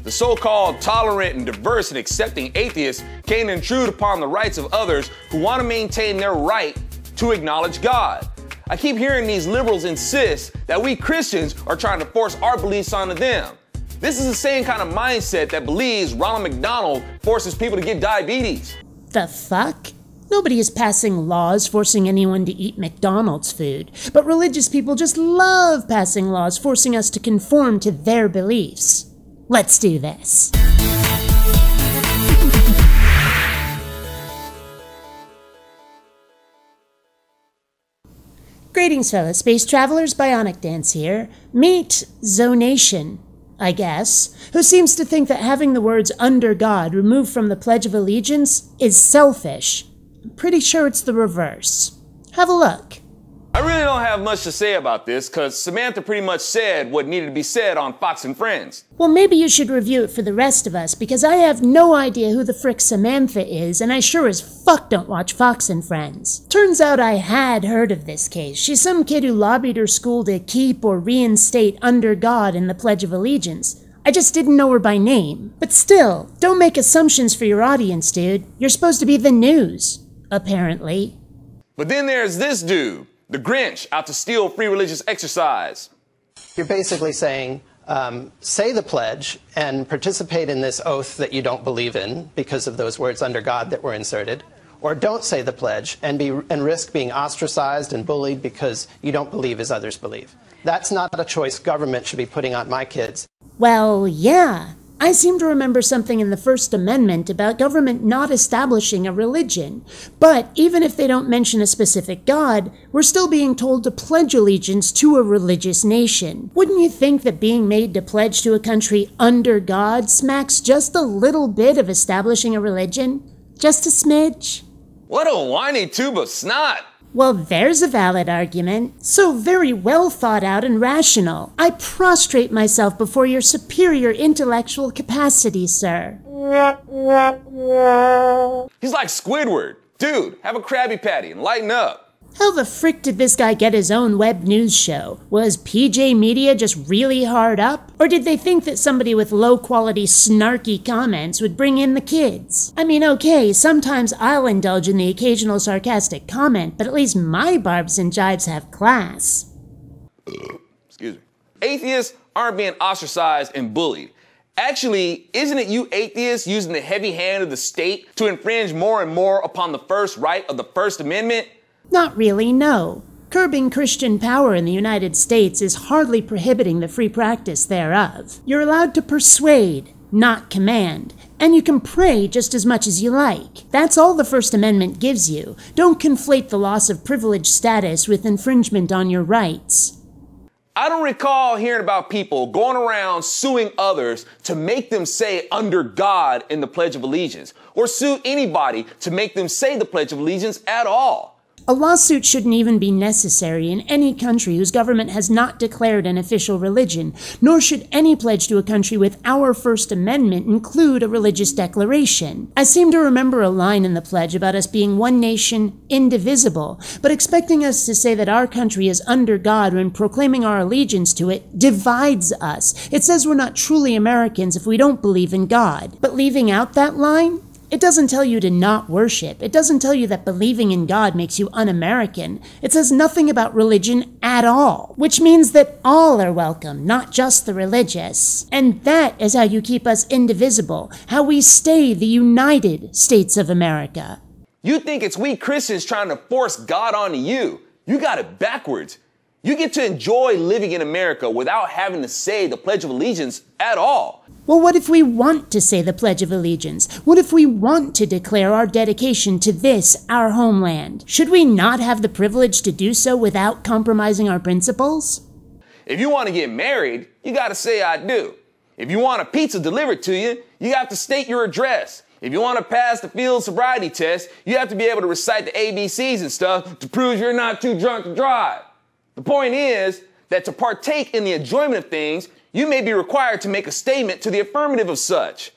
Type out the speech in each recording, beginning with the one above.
The so-called tolerant and diverse and accepting atheists can't intrude upon the rights of others who want to maintain their right to acknowledge God. I keep hearing these liberals insist that we Christians are trying to force our beliefs onto them. This is the same kind of mindset that believes Ronald McDonald forces people to get diabetes. The fuck? Nobody is passing laws forcing anyone to eat McDonald's food, but religious people just love passing laws forcing us to conform to their beliefs. Let's do this. Greetings, fellow space travelers. BionicDance here. Meet Zonation, I guess, who seems to think that having the words "under God" removed from the Pledge of Allegiance is selfish. I'm pretty sure it's the reverse. Have a look. I really don't have much to say about this because Samantha pretty much said what needed to be said on Fox and Friends. Well, maybe you should review it for the rest of us, because I have no idea who the frick Samantha is, and I sure as fuck don't watch Fox and Friends. Turns out I had heard of this case. She's some kid who lobbied her school to keep or reinstate "under God" in the Pledge of Allegiance. I just didn't know her by name. But still, don't make assumptions for your audience, dude. You're supposed to be the news, apparently. But then there's this dude, the Grinch, out to steal free religious exercise. You're basically saying, say the pledge and participate in this oath that you don't believe in because of those words "under God" that were inserted, or don't say the pledge and risk being ostracized and bullied because you don't believe as others believe. That's not a choice government should be putting on my kids. Well, yeah. I seem to remember something in the First Amendment about government not establishing a religion. But even if they don't mention a specific God, we're still being told to pledge allegiance to a religious nation. Wouldn't you think that being made to pledge to a country under God smacks just a little bit of establishing a religion? Just a smidge? What a whiny tube of snot! Well, there's a valid argument. So very well thought out and rational. I prostrate myself before your superior intellectual capacity, sir. He's like Squidward. Dude, have a Krabby Patty and lighten up. How the frick did this guy get his own web news show? Was PJ Media just really hard up? Or did they think that somebody with low-quality, snarky comments would bring in the kids? I mean, okay, sometimes I'll indulge in the occasional sarcastic comment, but at least my barbs and jibes have class. Excuse me. Atheists aren't being ostracized and bullied. Actually, isn't it you atheists using the heavy hand of the state to infringe more and more upon the first right of the First Amendment? Not really, no. Curbing Christian power in the United States is hardly prohibiting the free practice thereof. You're allowed to persuade, not command, and you can pray just as much as you like. That's all the First Amendment gives you. Don't conflate the loss of privileged status with infringement on your rights. I don't recall hearing about people going around suing others to make them say "under God" in the Pledge of Allegiance, or sue anybody to make them say the Pledge of Allegiance at all. A lawsuit shouldn't even be necessary in any country whose government has not declared an official religion, nor should any pledge to a country with our First Amendment include a religious declaration. I seem to remember a line in the pledge about us being one nation, indivisible, but expecting us to say that our country is under God when proclaiming our allegiance to it divides us. It says we're not truly Americans if we don't believe in God. But leaving out that line? It doesn't tell you to not worship. It doesn't tell you that believing in God makes you un-American. It says nothing about religion at all, which means that all are welcome, not just the religious. And that is how you keep us indivisible, how we stay the United States of America. You think it's we Christians trying to force God onto you. You got it backwards. You get to enjoy living in America without having to say the Pledge of Allegiance at all. Well, what if we want to say the Pledge of Allegiance? What if we want to declare our dedication to this, our homeland? Should we not have the privilege to do so without compromising our principles? If you want to get married, you got to say "I do." If you want a pizza delivered to you, you have to state your address. If you want to pass the field sobriety test, you have to be able to recite the ABCs and stuff to prove you're not too drunk to drive. The point is that to partake in the enjoyment of things, you may be required to make a statement to the affirmative of such.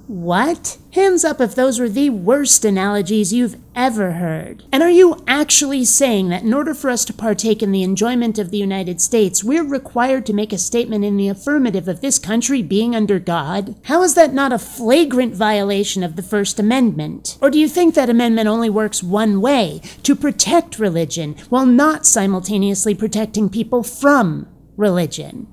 What? Hands up if those were the worst analogies you've ever heard. And are you actually saying that in order for us to partake in the enjoyment of the United States, we're required to make a statement in the affirmative of this country being under God? How is that not a flagrant violation of the First Amendment? Or do you think that amendment only works one way, to protect religion, while not simultaneously protecting people from religion?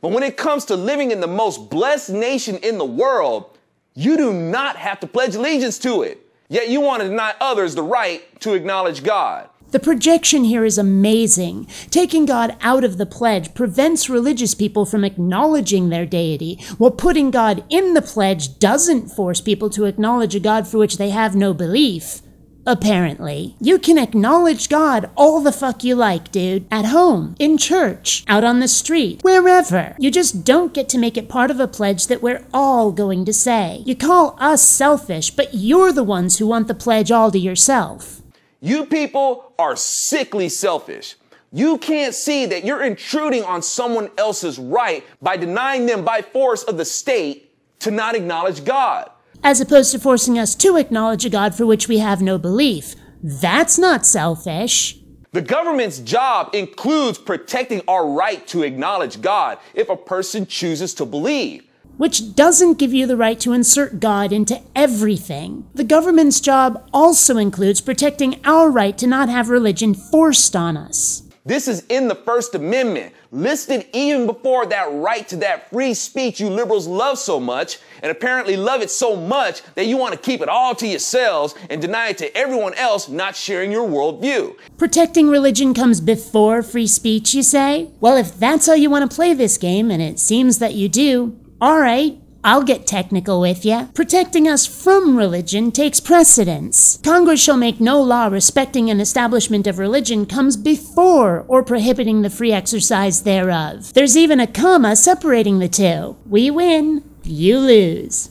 But when it comes to living in the most blessed nation in the world, you do not have to pledge allegiance to it. Yet you want to deny others the right to acknowledge God. The projection here is amazing. Taking God out of the pledge prevents religious people from acknowledging their deity, while putting God in the pledge doesn't force people to acknowledge a God for which they have no belief. Apparently. You can acknowledge God all the fuck you like, dude. At home, in church, out on the street, wherever. You just don't get to make it part of a pledge that we're all going to say. You call us selfish, but you're the ones who want the pledge all to yourself. You people are sickly selfish. You can't see that you're intruding on someone else's right by denying them by force of the state to not acknowledge God. As opposed to forcing us to acknowledge a God for which we have no belief. That's not selfish. The government's job includes protecting our right to acknowledge God if a person chooses to believe. Which doesn't give you the right to insert God into everything. The government's job also includes protecting our right to not have religion forced on us. This is in the First Amendment, listed even before that right to that free speech you liberals love so much, and apparently love it so much that you want to keep it all to yourselves and deny it to everyone else not sharing your worldview. Protecting religion comes before free speech, you say? Well, if that's how you want to play this game, and it seems that you do, all right. I'll get technical with you. Protecting us from religion takes precedence. Congress shall make no law respecting an establishment of religion comes before or prohibiting the free exercise thereof. There's even a comma separating the two. We win, you lose.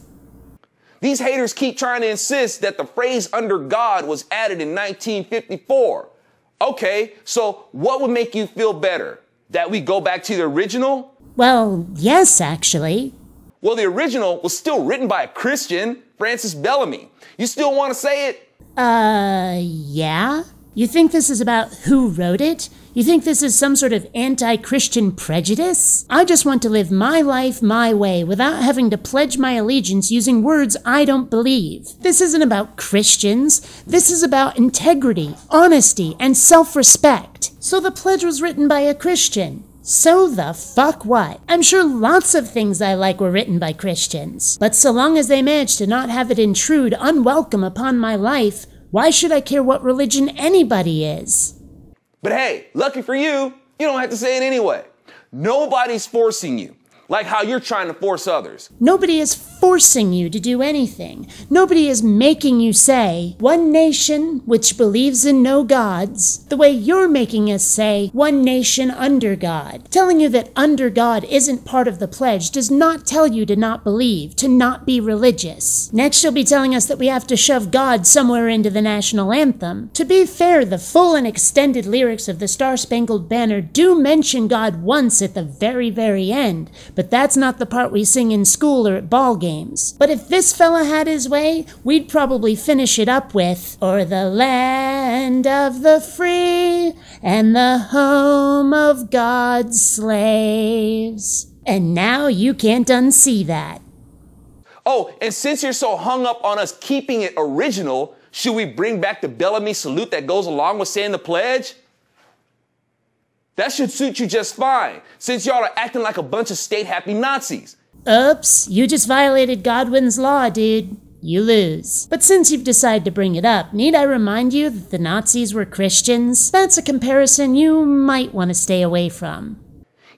These haters keep trying to insist that the phrase under God was added in 1954. Okay, so what would make you feel better? That we go back to the original? Well, yes, actually. Well, the original was still written by a Christian, Francis Bellamy. You still want to say it? Yeah? You think this is about who wrote it? You think this is some sort of anti-Christian prejudice? I just want to live my life my way without having to pledge my allegiance using words I don't believe. This isn't about Christians. This is about integrity, honesty, and self-respect. So the pledge was written by a Christian. So the fuck what? I'm sure lots of things I like were written by Christians. But so long as they manage to not have it intrude unwelcome upon my life, why should I care what religion anybody is? But hey, lucky for you, you don't have to say it anyway. Nobody's forcing you, like how you're trying to force others. Nobody is forcing you to do anything. Nobody is making you say, one nation which believes in no gods, the way you're making us say, one nation under God. Telling you that under God isn't part of the pledge does not tell you to not believe, to not be religious. Next you'll be telling us that we have to shove God somewhere into the national anthem. To be fair, the full and extended lyrics of the Star-Spangled Banner do mention God once at the very, very end, but that's not the part we sing in school or at ball games. But if this fella had his way, we'd probably finish it up with, "O'er the land of the free and the home of God's slaves." And now you can't unsee that. Oh, and since you're so hung up on us keeping it original, should we bring back the Bellamy salute that goes along with saying the pledge? That should suit you just fine, since y'all are acting like a bunch of state-happy Nazis. Oops, you just violated Godwin's law, dude. You lose. But since you've decided to bring it up, need I remind you that the Nazis were Christians? That's a comparison you might want to stay away from.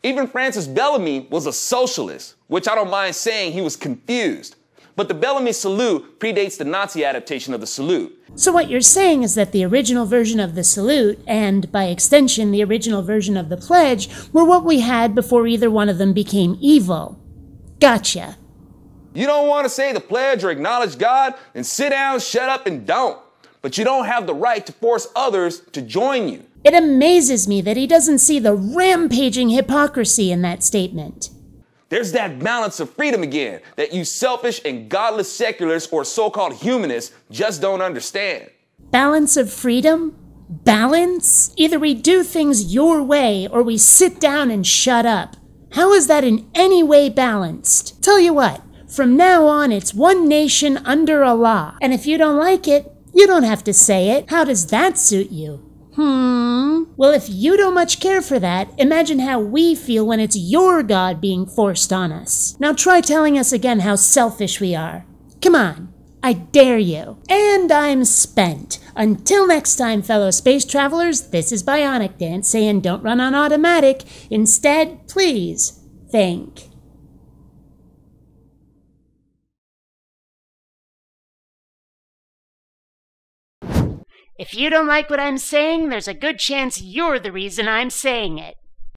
Even Francis Bellamy was a socialist, which I don't mind saying he was confused. But the Bellamy salute predates the Nazi adaptation of the salute. So what you're saying is that the original version of the salute, and by extension the original version of the pledge, were what we had before either one of them became evil. Gotcha. You don't want to say the pledge or acknowledge God? Then sit down, shut up, and don't. But you don't have the right to force others to join you. It amazes me that he doesn't see the rampaging hypocrisy in that statement. There's that balance of freedom again that you selfish and godless secularists or so-called humanists just don't understand. Balance of freedom? Balance? Either we do things your way or we sit down and shut up. How is that in any way balanced? Tell you what, from now on it's one nation under a law. And if you don't like it, you don't have to say it. How does that suit you? Well, if you don't much care for that, imagine how we feel when it's your God being forced on us. Now try telling us again how selfish we are. Come on, I dare you. And I'm spent. Until next time, fellow space travelers, this is BionicDance saying don't run on automatic. Instead, please think. If you don't like what I'm saying, there's a good chance you're the reason I'm saying it.